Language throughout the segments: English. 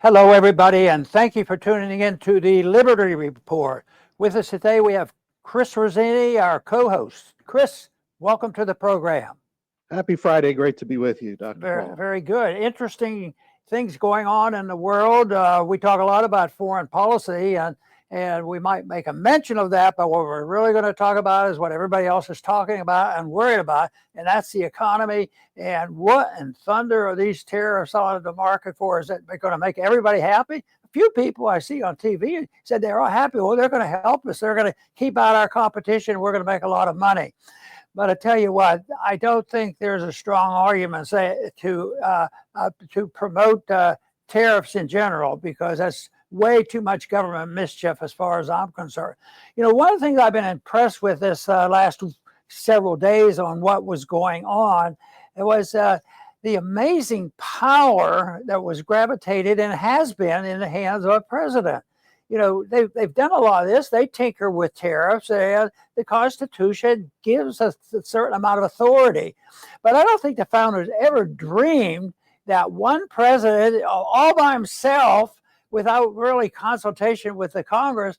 Hello, everybody, and thank you for tuning in to the Liberty Report. With us today, we have Chris Rossini, our co-host. Chris, welcome to the program. Happy Friday. Great to be with you, Dr. Very, Paul. very good. Interesting things going on in the world. We talk a lot about foreign policy, and we might make a mention of that, but what we're really going to talk about is what everybody else is talking about and worried about, and that's the economy. And what in thunder are these tariffs on the market for? Is it going to make everybody happy? A few people I see on TV said they're all happy. Well, they're going to help us. They're going to keep out our competition. We're going to make a lot of money. But I tell you what, I don't think there's a strong argument to promote tariffs in general, because that's way too much government mischief as far as I'm concerned. You know, one of the things I've been impressed with this last several days on what was going on, it was the amazing power that was gravitated and has been in the hands of a president. You know, they've done a lot of this. They tinker with tariffs. The Constitution gives us a certain amount of authority. But I don't think the founders ever dreamed that one president, all by himself, without really consultation with the Congress,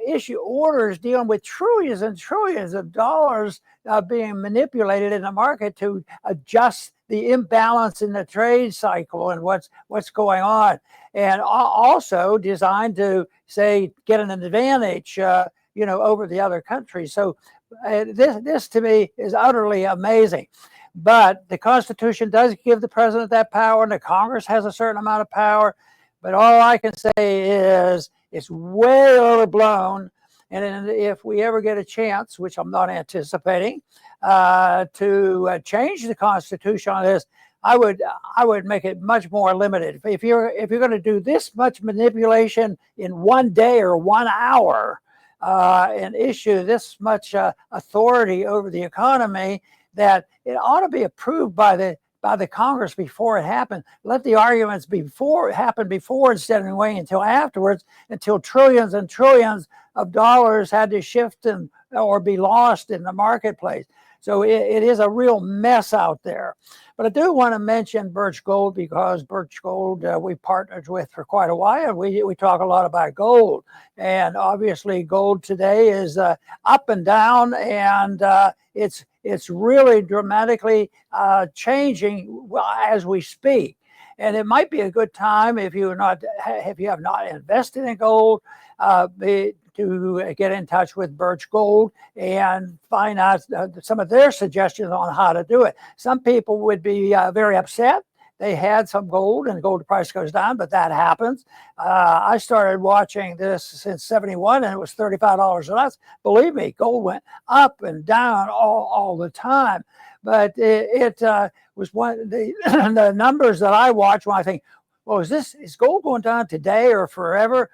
issue orders dealing with trillions and trillions of dollars being manipulated in the market to adjust the imbalance in the trade cycle and what's going on, and also designed to say get an advantage, over the other countries. So this to me is utterly amazing. But the Constitution does give the president that power, and the Congress has a certain amount of power. But all I can say is it's way overblown. And if we ever get a chance, which I'm not anticipating, to change the Constitution on this, I would make it much more limited. If you're going to do this much manipulation in one day or 1 hour, and issue this much authority over the economy, that it ought to be approved by the Congress before it happened. Let the arguments happen before instead of waiting until afterwards, until trillions and trillions of dollars had to shift or be lost in the marketplace. So it is a real mess out there. But I do want to mention Birch Gold, because Birch Gold we partnered with for quite a while. We talk a lot about gold. And obviously gold today is up and down, and it's really dramatically changing as we speak. And it might be a good time, if you have not invested in gold, to get in touch with Birch Gold and find out some of their suggestions on how to do it. Some people would be very upset. They had some gold and gold price goes down, but that happens. I started watching this since 71, and it was $35 an ounce. Believe me, gold went up and down all the time. But it was one of the numbers that I watch when I think, well, is gold going down today or forever?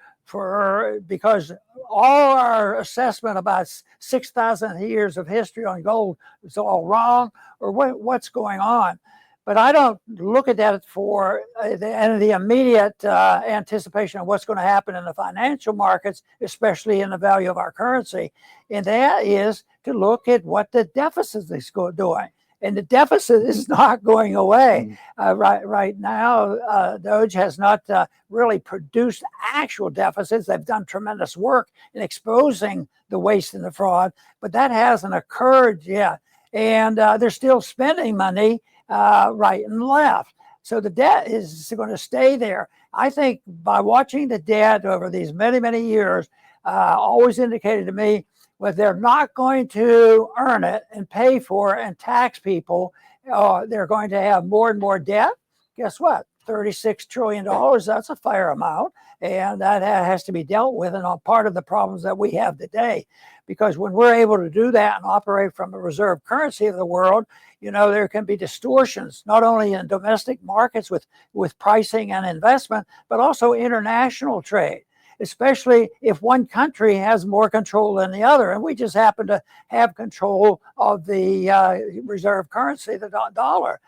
Because all our assessment about 6,000 years of history on gold is all wrong, or what's going on. But I don't look at that for the immediate anticipation of what's going to happen in the financial markets, especially in the value of our currency. And that is to look at what the deficit is doing. And the deficit is not going away. Right now, DOGE has not really produced actual deficits. They've done tremendous work in exposing the waste and the fraud, but that hasn't occurred yet. And they're still spending money right and left. So the debt is going to stay there. I think by watching the debt over these many, many years, always indicated to me, but they're not going to earn it and pay for it and tax people. They're going to have more and more debt. Guess what? $36 trillion, that's a fair amount. And that has to be dealt with, and part of the problems that we have today. Because when we're able to do that and operate from the reserve currency of the world, there can be distortions, not only in domestic markets with pricing and investment, but also international trade, especially if one country has more control than the other. And we just happen to have control of the reserve currency, the dollar.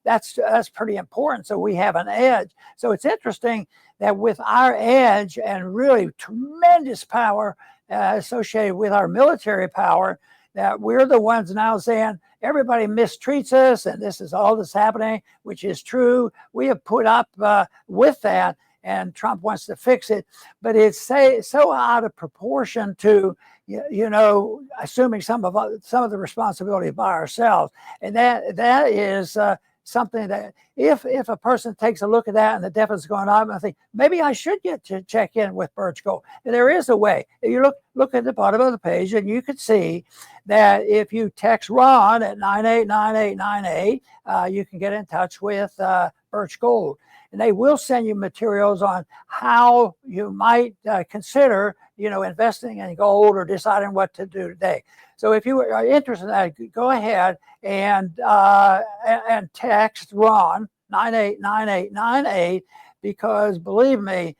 That's pretty important. So we have an edge. So it's interesting that with our edge and really tremendous power associated with our military power, that we're the ones now saying everybody mistreats us and this is all that's happening, which is true. We have put up with that, and Trump wants to fix it, but it's so out of proportion to, assuming some of the responsibility by ourselves. And that is something that if a person takes a look at that and the deficit's going up, I think maybe I should get to check in with Birch Gold. And there is a way. If you look at the bottom of the page, and you could see that if you text Ron at 989898, you can get in touch with Birch Gold. And they will send you materials on how you might consider, investing in gold or deciding what to do today. So if you are interested in that, go ahead and text Ron 989898, because believe me,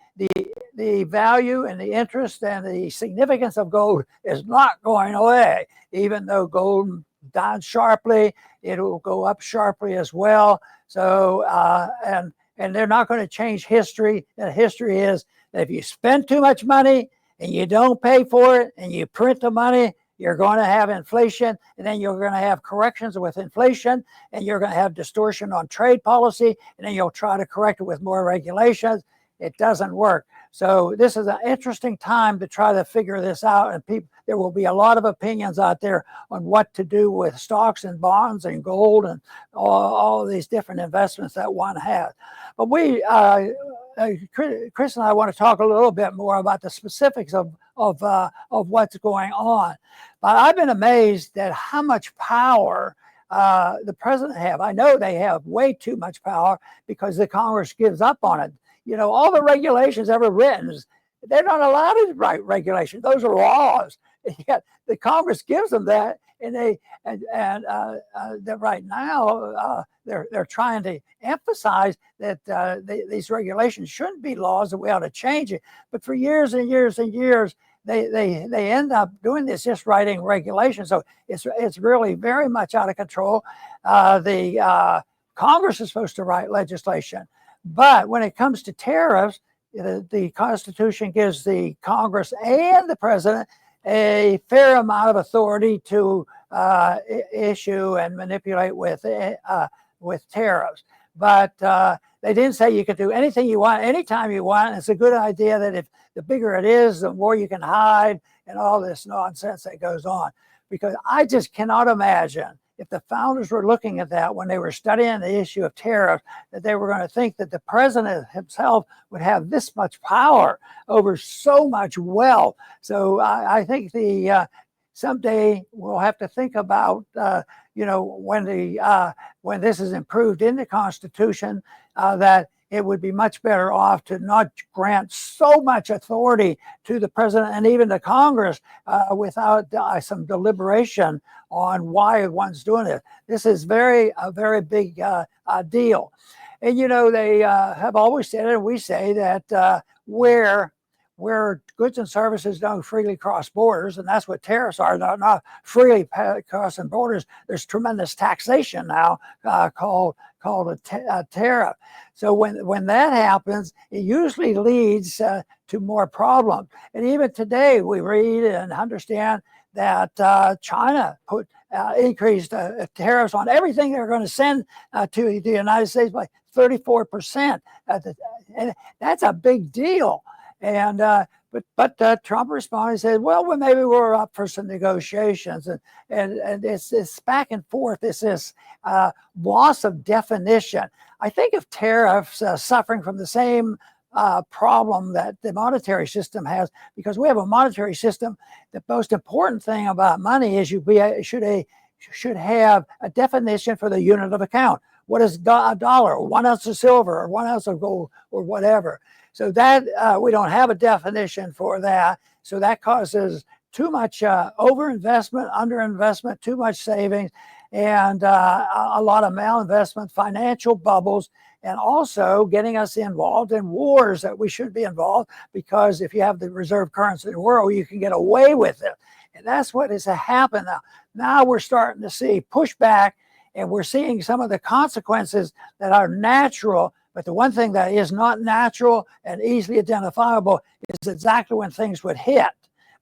the value and the interest and the significance of gold is not going away. Even though gold down sharply, it will go up sharply as well. So and they're not going to change history. The history is that if you spend too much money and you don't pay for it and you print the money, you're going to have inflation, and then you're going to have corrections with inflation, and you're going to have distortion on trade policy, and then you'll try to correct it with more regulations. It doesn't work. So this is an interesting time to try to figure this out, and there will be a lot of opinions out there on what to do with stocks and bonds and gold and all of these different investments that one has. But Chris and I want to talk a little bit more about the specifics of what's going on. But I've been amazed at how much power the president have. I know they have way too much power because the Congress gives up on it. All the regulations ever written, they're not allowed to write regulations. Those are laws. And yet the Congress gives them that, and that right now they're trying to emphasize that these regulations shouldn't be laws, that we ought to change it. But for years and years and years, they end up doing this, just writing regulations. So it's really very much out of control. The Congress is supposed to write legislation. But when it comes to tariffs, the Constitution gives the Congress and the president a fair amount of authority to issue and manipulate with tariffs. But they didn't say you could do anything you want, anytime you want. And it's a good idea that if the bigger it is, the more you can hide and all this nonsense that goes on. Because I just cannot imagine, if the founders were looking at that when they were studying the issue of tariffs, that they were going to think that the president himself would have this much power over so much wealth. So I think someday we'll have to think about, when this is improved in the Constitution, that it would be much better off to not grant so much authority to the president and even the Congress without some deliberation on why one's doing it. This is a very big deal. And, they have always said, and we say that where goods and services don't freely cross borders, and that's what tariffs are, not freely crossing borders, there's tremendous taxation now called a tariff. So when that happens, it usually leads to more problems. And even today, we read and understand that China increased tariffs on everything they're going to send to the United States by 34%. And that's a big deal. And but Trump responded and said, well, maybe we're up for some negotiations. And it's back and forth. It's this loss of definition. I think of tariffs suffering from the same problem that the monetary system has, because we have a monetary system. The most important thing about money is you should have a definition for the unit of account. What is a dollar, 1 ounce of silver, or 1 ounce of gold, or whatever? So that we don't have a definition for that. So that causes too much overinvestment, underinvestment, too much savings, and a lot of malinvestment, financial bubbles, and also getting us involved in wars that we shouldn't be involved, because if you have the reserve currency in the world, you can get away with it. And that's what has happened now. Now we're starting to see pushback, and we're seeing some of the consequences that are natural. But the one thing that is not natural and easily identifiable is exactly when things would hit.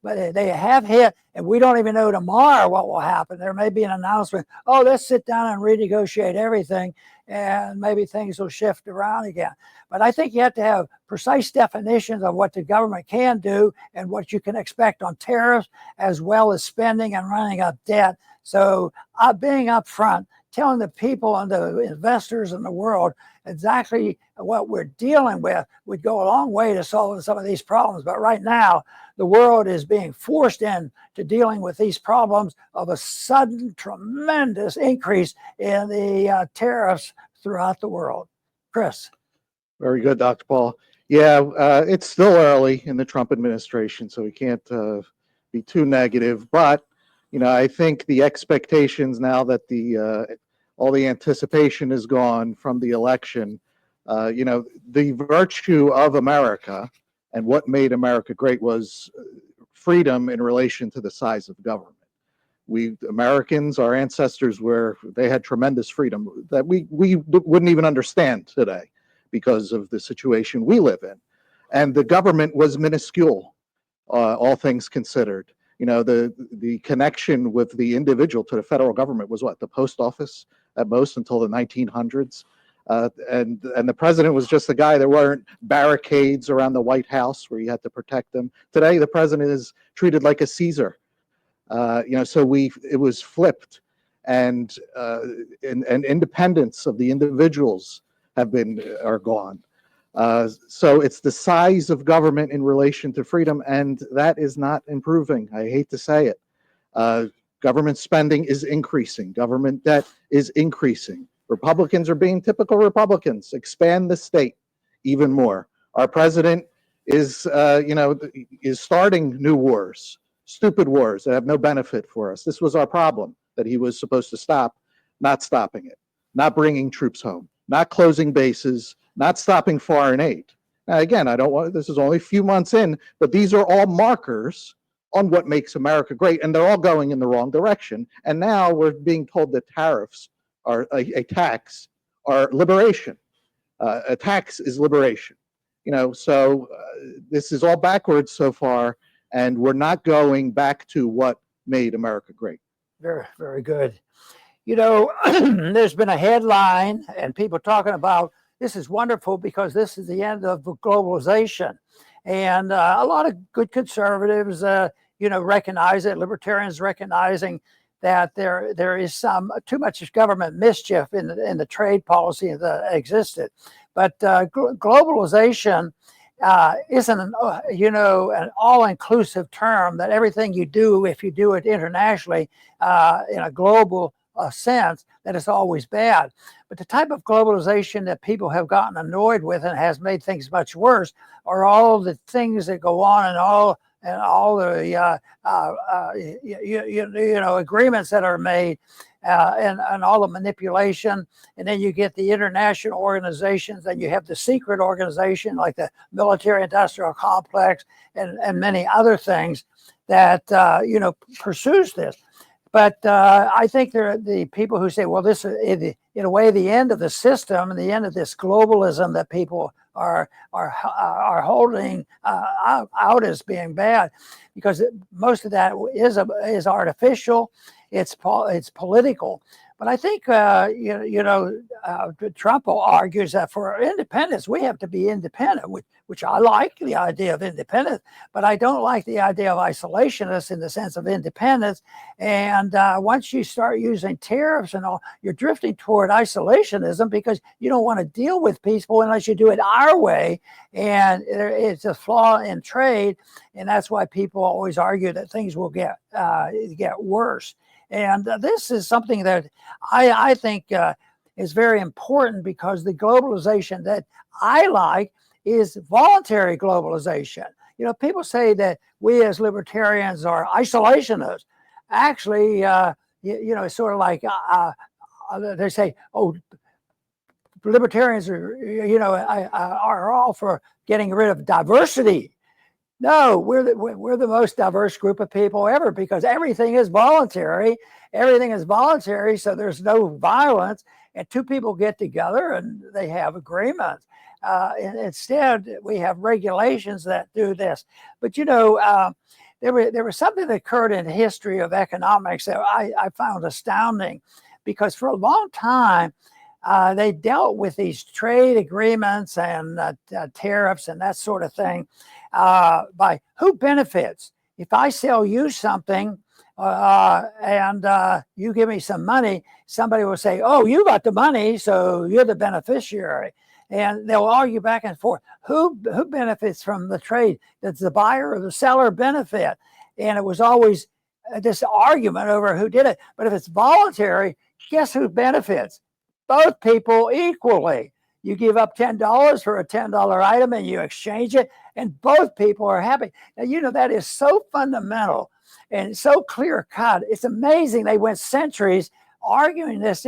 but they have hit, and we don't even know tomorrow what will happen. There may be an announcement, oh, let's sit down and renegotiate everything, and maybe things will shift around again. But I think you have to have precise definitions of what the government can do and what you can expect on tariffs, as well as spending and running up debt. So being upfront, telling the people and the investors in the world exactly what we're dealing with would go a long way to solving some of these problems. But right now, the world is being forced into dealing with these problems of a sudden, tremendous increase in the tariffs throughout the world. Chris. Very good, Dr. Paul. Yeah, it's still early in the Trump administration, so we can't be too negative. But I think the expectations now that all the anticipation is gone from the election, the virtue of America and what made America great was freedom in relation to the size of government. We Americans, our ancestors, they had tremendous freedom that we wouldn't even understand today because of the situation we live in. And the government was minuscule, all things considered. The connection with the individual to the federal government was what? The post office at most until the 1900s. And the president was just the guy. There weren't barricades around the White House where you had to protect them. Today, the president is treated like a Caesar. So it was flipped, and independence of the individuals are gone. So it's the size of government in relation to freedom, and that is not improving. I hate to say it. Government spending is increasing. Government debt is increasing. Republicans are being typical Republicans. Expand the state even more. Our president is starting new wars, stupid wars that have no benefit for us. This was our problem that he was supposed to stop, not stopping it, not bringing troops home, not closing bases, not stopping foreign aid. Now, again, this is only a few months in, but these are all markers on what makes America great, and they're all going in the wrong direction. And now we're being told that tariffs are a tax are liberation. A tax is liberation. So this is all backwards so far, and we're not going back to what made America great. Very, very good. There's been a headline and people talking about this is wonderful because this is the end of globalization. And a lot of good conservatives, recognize it, libertarians recognizing that there is too much government mischief in the trade policy that existed. But globalization isn't an all-inclusive term that everything you do, if you do it internationally in a global sense, that it's always bad. But the type of globalization that people have gotten annoyed with and has made things much worse are all the things that go on and all the agreements that are made and all the manipulation. And then you get the international organizations, and you have the secret organization like the military-industrial complex and many other things that pursues this. But I think there are the people who say, well, this is in a way the end of the system and the end of this globalism that people are holding out as being bad, because most of that is artificial. It's political. But I think Trump argues that for independence we have to be independent, which I like the idea of independence, but I don't like the idea of isolationists in the sense of independence. And once you start using tariffs and all, you're drifting toward isolationism because you don't want to deal with people unless you do it our way. And it's a flaw in trade, and that's why people always argue that things will get worse. And this is something that I think is very important, because the globalization that I like is voluntary globalization. People say that we as libertarians are isolationists. Actually, it's sort of like they say, oh, libertarians are all for getting rid of diversity. No, we're the most diverse group of people ever, because everything is voluntary. Everything is voluntary, so there's no violence. And two people get together and they have agreements. And instead, we have regulations that do this. But there was something that occurred in the history of economics that I found astounding, because for a long time they dealt with these trade agreements and tariffs and that sort of thing by who benefits. If I sell you something and you give me some money, somebody will say, "Oh, you got the money, so you're the beneficiary." And they'll argue back and forth. Who benefits from the trade? Does the buyer or the seller benefit? And it was always this argument over who did it. But if it's voluntary, guess who benefits? Both people equally. You give up $10 for a $10 item and you exchange it, and both people are happy. Now, you know, that is so fundamental and so clear cut. It's amazing they went centuries arguing this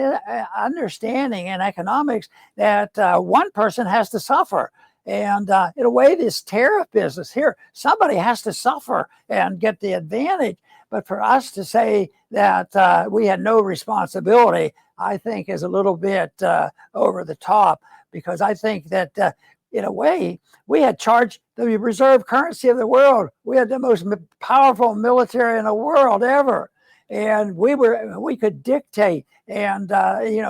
understanding in economics that one person has to suffer. And in a way, this tariff business here, somebody has to suffer and get the advantage. But for us to say that we had no responsibility, I think is a little bit over the top, because I think that in a way, we had charged the reserve currency of the world. We had the most powerful military in the world ever. And we could dictate and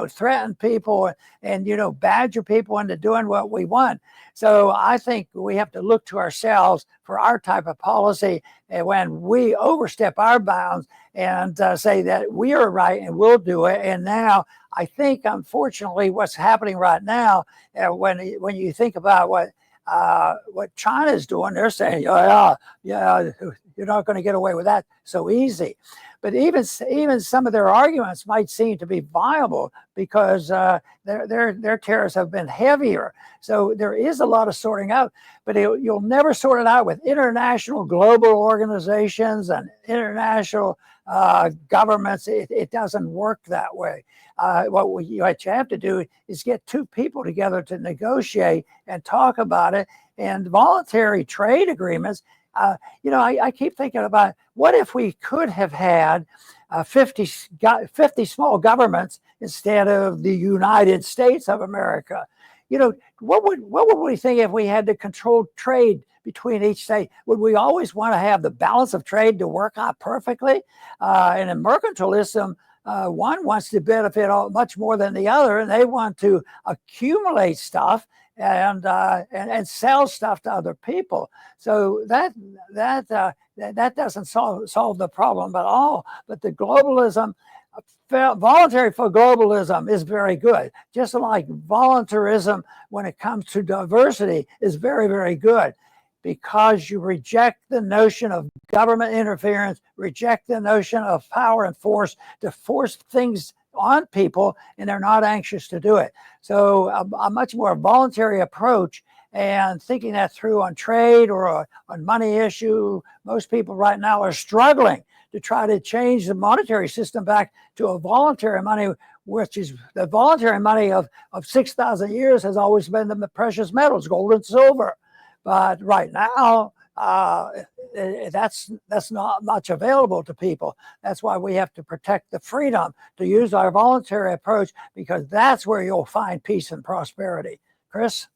threaten people and badger people into doing what we want. So I think we have to look to ourselves for our type of policy, and when we overstep our bounds and say that we are right and we'll do it. And now I think, unfortunately, what's happening right now, when you think about what China is doing, they're saying, "Oh, yeah, you're not going to get away with that so easy." But even some of their arguments might seem to be viable, because their tariffs have been heavier. So there is a lot of sorting out, but you'll never sort it out with international global organizations and international governments. It doesn't work that way. What you have to do is get two people together to negotiate and talk about it. And voluntary trade agreements, I keep thinking about, what if we could have had 50 small governments instead of the United States of America? What would we think if we had to control trade between each state? Would we always want to have the balance of trade to work out perfectly? And in mercantilism, one wants to benefit much more than the other, and they want to accumulate stuff and sell stuff to other people. So that doesn't solve the problem at all. But the globalism, voluntary for globalism, is very good. Just like voluntarism when it comes to diversity is very, very good, because you reject the notion of government interference, reject the notion of power and force to force things on people, and they're not anxious to do it. So a much more voluntary approach, and thinking that through on trade or on money issue. Most people right now are struggling to try to change the monetary system back to a voluntary money, which is the voluntary money of 6,000 years has always been the precious metals, gold and silver. But right now, that's not much available to people. That's why we have to protect the freedom to use our voluntary approach, because that's where you'll find peace and prosperity. Chris?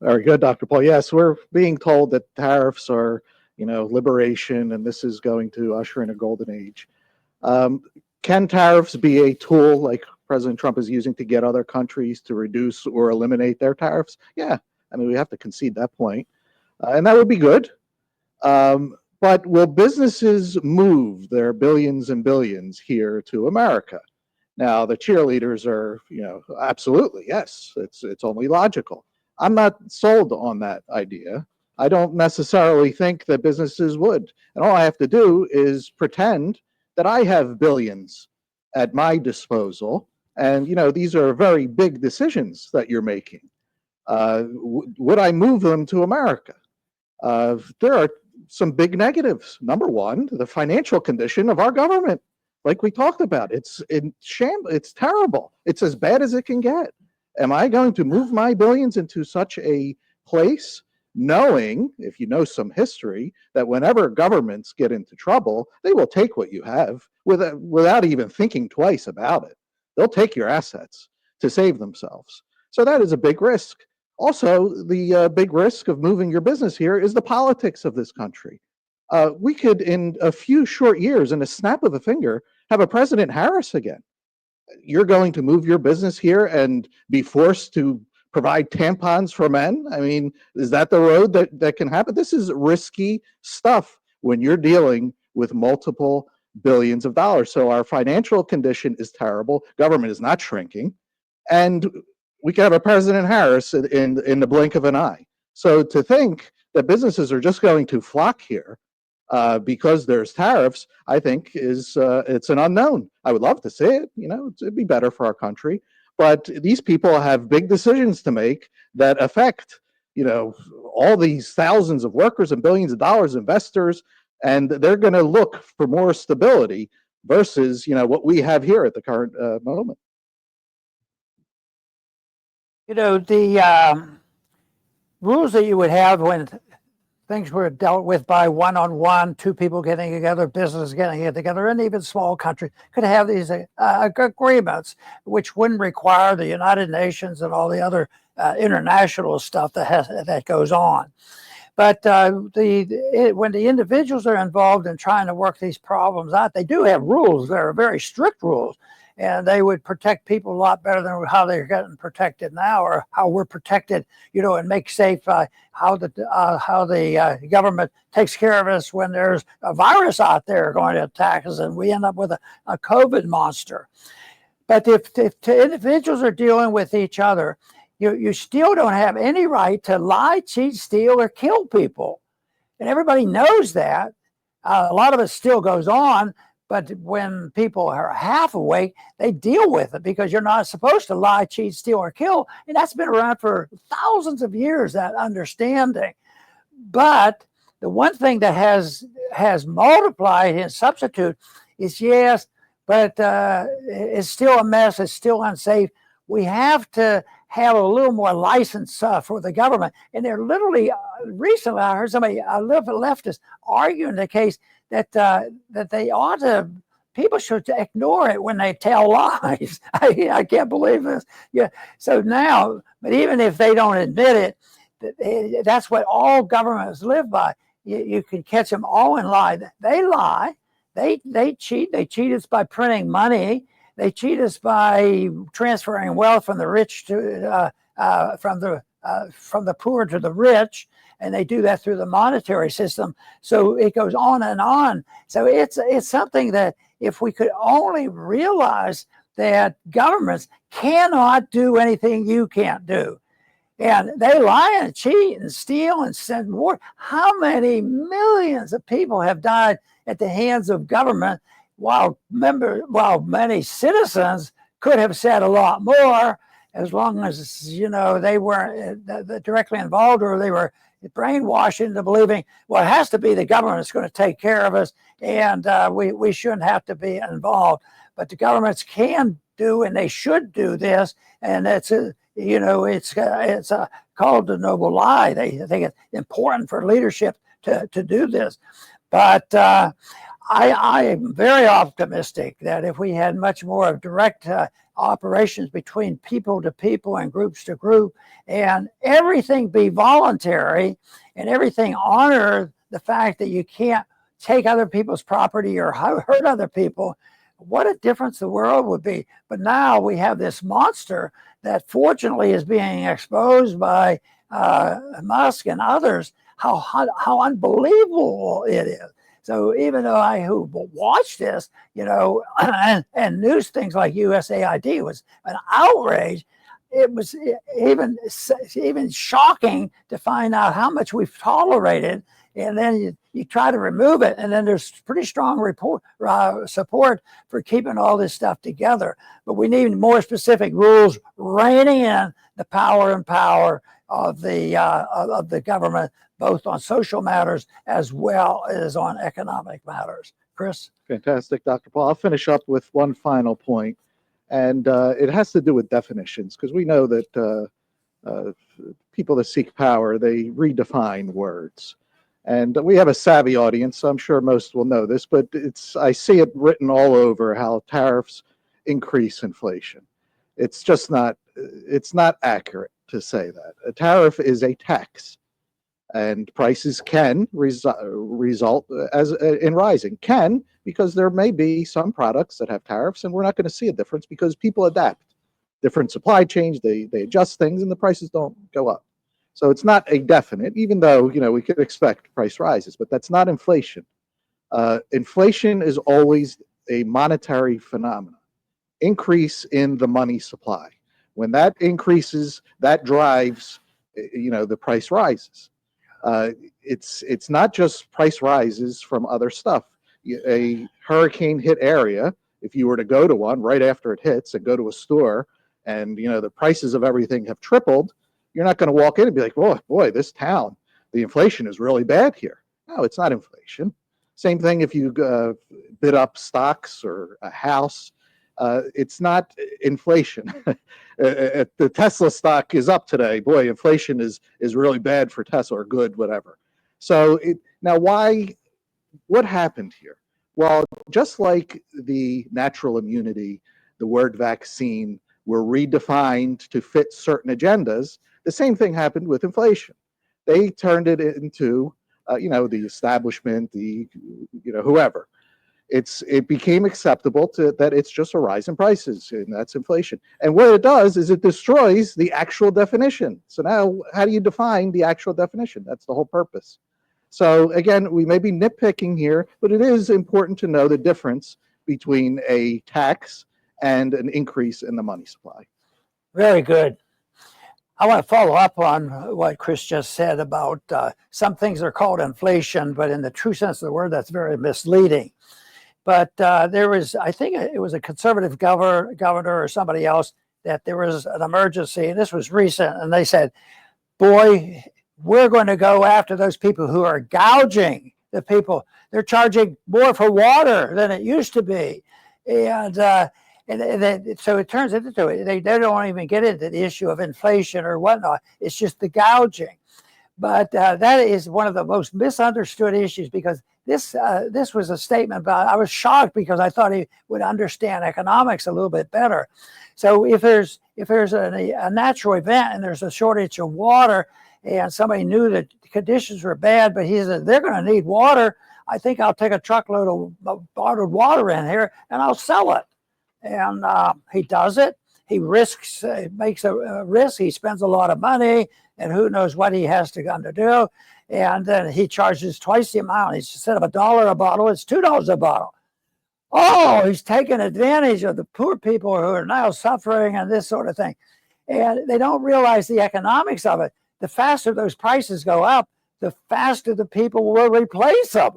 Very good, Dr. Paul. Yes, we're being told that tariffs are, liberation, and this is going to usher in a golden age. Can tariffs be a tool like President Trump is using to get other countries to reduce or eliminate their tariffs? Yeah, we have to concede that point. And that would be good. But will businesses move their billions and billions here to America? Now, the cheerleaders are, absolutely, yes, it's only logical. I'm not sold on that idea. I don't necessarily think that businesses would. And all I have to do is pretend that I have billions at my disposal. And, these are very big decisions that you're making. Would I move them to America? There are some big negatives. Number one, the financial condition of our government, like we talked about, it's terrible. It's as bad as it can get. Am I going to move my billions into such a place, knowing, if you know some history, that whenever governments get into trouble, they will take what you have without even thinking twice about it. They'll take your assets to save themselves. So that is a big risk. Also, the big risk of moving your business here is the politics of this country. we could, in a few short years, in a snap of a finger, have a President Harris again. You're going to move your business here and be forced to provide tampons for men? I mean, is that the road that can happen? This is risky stuff when you're dealing with multiple billions of dollars. So our financial condition is terrible. Government is not shrinking. And we can have a President Harris in the blink of an eye. So to think that businesses are just going to flock here because there's tariffs, I think is it's an unknown. I would love to see it. You know, it'd be better for our country. But these people have big decisions to make that affect, you know, all these thousands of workers and billions of dollars, investors, and they're going to look for more stability versus, you know, what we have here at the current moment. You know, the rules that you would have when things were dealt with by one-on-one, two people getting together, businesses getting together, and even small countries could have these agreements, which wouldn't require the United Nations and all the other international stuff that goes on. But when the individuals are involved in trying to work these problems out, they do have rules. There are very strict rules, and they would protect people a lot better than how they're getting protected now, or how we're protected, you know, and make safe how the government takes care of us when there's a virus out there going to attack us, and we end up with a COVID monster. But if individuals are dealing with each other, you still don't have any right to lie, cheat, steal, or kill people. And everybody knows that. A lot of it still goes on, but when people are half awake, they deal with it because you're not supposed to lie, cheat, steal, or kill. And that's been around for thousands of years, that understanding. But the one thing that has multiplied in substitute is, yes, but it's still a mess. It's still unsafe. We have to have a little more license for the government. And they're literally, recently I heard somebody, a leftist, arguing the case that they ought to, people should ignore it when they tell lies. I can't believe this. Yeah. So now, but even if they don't admit it, that's what all governments live by. You can catch them all in lie. They lie. They cheat. They cheat us by printing money. They cheat us by transferring wealth from the rich to from the poor to the rich, and they do that through the monetary system. So it goes on and on. So it's something that if we could only realize that governments cannot do anything you can't do. And they lie and cheat and steal and send war. How many millions of people have died at the hands of government, while many citizens could have said a lot more, as long as, you know, they weren't directly involved, or they were brainwashed into believing, well, it has to be the government that's going to take care of us, and we shouldn't have to be involved. But the governments can do, and they should do this, and it's called the noble lie. They think it's important for leadership to do this. But I am very optimistic that if we had much more of direct operations between people to people and groups to group, and everything be voluntary, and everything honor the fact that you can't take other people's property or hurt other people, what a difference the world would be. But now we have this monster that fortunately is being exposed by Musk and others, how unbelievable it is. So even though who watched this, you know, and news things like USAID was an outrage, it was even shocking to find out how much we've tolerated. And then you try to remove it, and then there's pretty strong support for keeping all this stuff together. But we need more specific rules reining in the power of the government, both on social matters as well as on economic matters. Chris? Fantastic, Dr. Paul. I'll finish up with one final point, and it has to do with definitions, because we know that people that seek power, they redefine words. And we have a savvy audience, so I'm sure most will know this, but I see it written all over how tariffs increase inflation. It's just not accurate to say that. A tariff is a tax. and prices can result as in rising. Can, because there may be some products that have tariffs, and we're not going to see a difference because people adapt. Different supply chains, they adjust things, and the prices don't go up. So it's not a definite, even though we could expect price rises, but that's not inflation. Inflation is always a monetary phenomenon. Increase in the money supply. When that increases, that drives, the price rises. It's not just price rises from other stuff. A hurricane hit area, if you were to go to one right after it hits and go to a store and the prices of everything have tripled, you're not going to walk in and be like, oh boy, this town, the inflation is really bad here. No, it's not inflation. Same thing if you bid up stocks or a house. It's not inflation. The Tesla stock is up today. Boy, inflation is really bad for Tesla, or good, whatever. So now what happened here? Well, just like the natural immunity, the word vaccine were redefined to fit certain agendas, the same thing happened with inflation. They turned it into, the establishment, whoever. It became acceptable that it's just a rise in prices, and that's inflation. And what it does is it destroys the actual definition. So now, how do you define the actual definition? That's the whole purpose. So again, we may be nitpicking here, but it is important to know the difference between a tax and an increase in the money supply. Very good. I want to follow up on what Chris just said about some things are called inflation, but in the true sense of the word, that's very misleading. But there was, I think it was a conservative governor or somebody else, that there was an emergency, and this was recent, and they said, boy, we're going to go after those people who are gouging the people. They're charging more for water than it used to be. And so it turns into, they don't even get into the issue of inflation or whatnot. It's just the gouging. But that is one of the most misunderstood issues, because this was a statement about, I was shocked because I thought he would understand economics a little bit better. So if there's a natural event and there's a shortage of water, and somebody knew that conditions were bad, but he said, they're going to need water, I think I'll take a truckload of bottled water in here and I'll sell it. And he does it. He makes a risk. He spends a lot of money, and who knows what he has to do. And then he charges twice the amount. Instead of $1 a bottle, it's $2 a bottle. Oh, he's taking advantage of the poor people who are now suffering and this sort of thing. And they don't realize the economics of it. The faster those prices go up, the faster the people will replace them.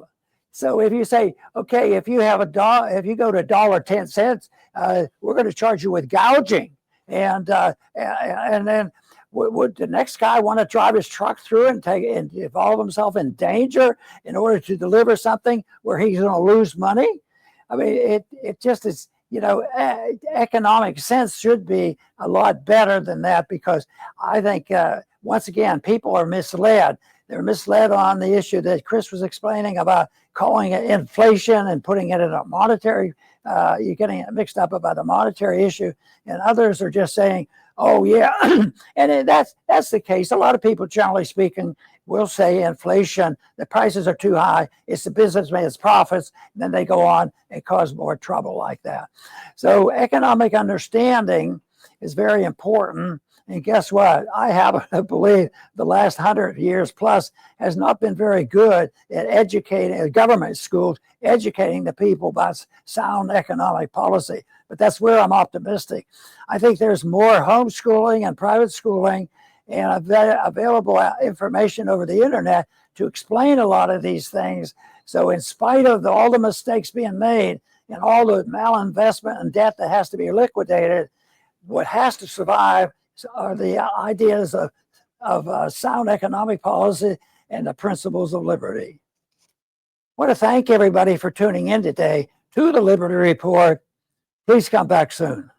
So if you say, okay, if you have if you go to $1.10, we're going to charge you with gouging, and then would the next guy want to drive his truck through and involve himself in danger in order to deliver something where he's going to lose money? I mean, it just is. Economic sense should be a lot better than that, because I think once again, people are misled. They're misled on the issue that Chris was explaining about calling it inflation and putting it in a monetary, you're getting it mixed up about a monetary issue, and others are just saying, oh yeah, and that's the case. A lot of people, generally speaking, will say inflation, the prices are too high, it's the businessman's profits, and then they go on and cause more trouble like that. So economic understanding is very important. And guess what? I happen to believe the last 100 years plus has not been very good at educating government schools, educating the people about sound economic policy. But that's where I'm optimistic. I think there's more homeschooling and private schooling and available information over the internet to explain a lot of these things. So in spite of all the mistakes being made and all the malinvestment and debt that has to be liquidated, what has to survive are the ideas of sound economic policy and the principles of liberty. I want to thank everybody for tuning in today to the Liberty Report. Please come back soon.